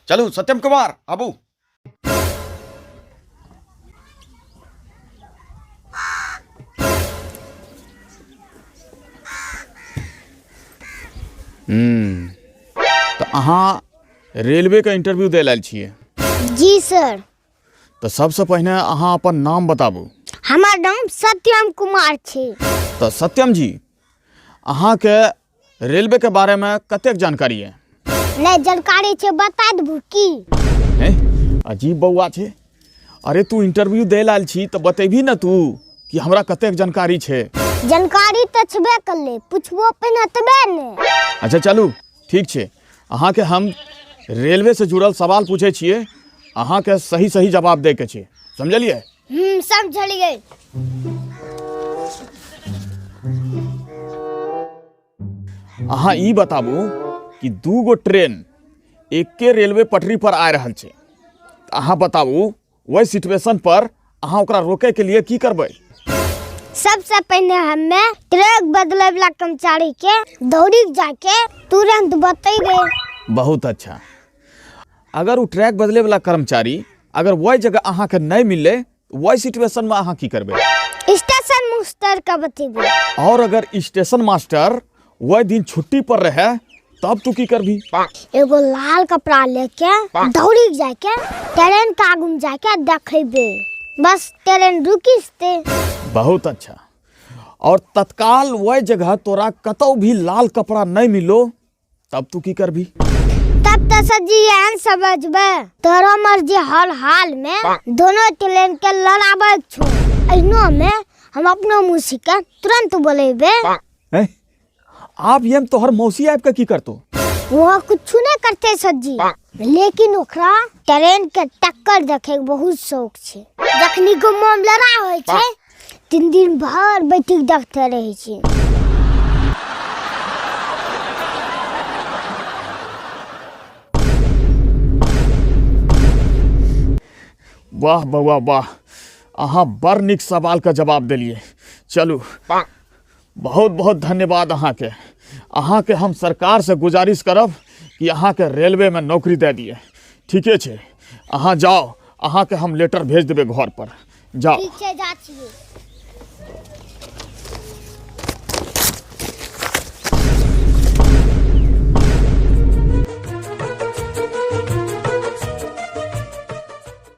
चलो सत्यम कुमार आबू। तो अहाँ रेलवे का इंटरव्यू दे लायल छिए? जी सर। तो सबसे पहले अहाँ अपन नाम बताबू। हमार नाम सत्यम कुमार छे। तो सत्यम जी, अहाँ के रेलवे के बारे में कतेक जानकारी है? नहीं जानकारी छे, बता देबू की? अजीब बउआ छे। अरे तू इंटरव्यू दे लायल छी तो बतेबी ना तू कि हमरा कतेक जानकारी छे। जानकारी तो छबे करले, पूछबो पे न तबे ने। अच्छा चलू ठीक छे, अहाँ के हम रेलवे से जुड़ल सवाल पूछे छिए, अहाँ के सही सही जवाब दे के छे, समझलिए? समझलिए। अहाँ ई बताबू कि 2 गो ट्रेन एके रेलवे पटरी पर आ रहल छे, अहाँ बताबू वही सिचुएशन पर अहाँ ओकरा रोके के लिए की करबै? सबसे पहले हमें ट्रैक बदले वाला कर्मचारी के दौड़ी जाके तुरंत बतेबे। बहुत अच्छा। अगर वो ट्रैक बदले वाला कर्मचारी अगर वही जगह अहाँ के नहीं मिले, वही सिचुएशन में अहाँ की करबे? स्टेशन मास्टर का बतेबे। और अगर स्टेशन मास्टर वही दिन छुट्टी पर रहे तब तू की करबी? एगो लाल कपड़ा लेके दौड़ी जाके ट्रेन का आगू में जाके देखेबे, बस ट्रेन रुकिस्ते। बहुत अच्छा। और तत्काल वही जगह तोरा कतौ भी लाल कपड़ा नहीं मिलो तब तू की करबी? तब तो सजी एहन समझबे तोरा मर्जी हर हाल में दोनों ट्रेन के लड़ाबे छो। एनो में हम अपना मौसी के तुरंत बोलेबे। आप ये तोहर मौसी आब के की करतो? वो कुछ नहीं करते सजी, लेकिन ओकरा ट्रेन के टक्कर देखे के बहुत शौक छे। जखनी गुम्मा में लड़ा होय छे 3 दिन भर बैठी देखते रहे छे। वाह बउआ वाह, अहाँ बड़ निक सवाल का जवाब दिलिए। चलू बहुत बहुत धन्यवाद अहाँ के। अहाँ के हम सरकार से गुजारिश करब कि अहाँ के रेलवे में नौकरी दे दिए। ठीके छे, अहाँ जाओ, अहाँ के हम लेटर भेज देबे घर पर। जाओ। ठीक छे, जा छिए।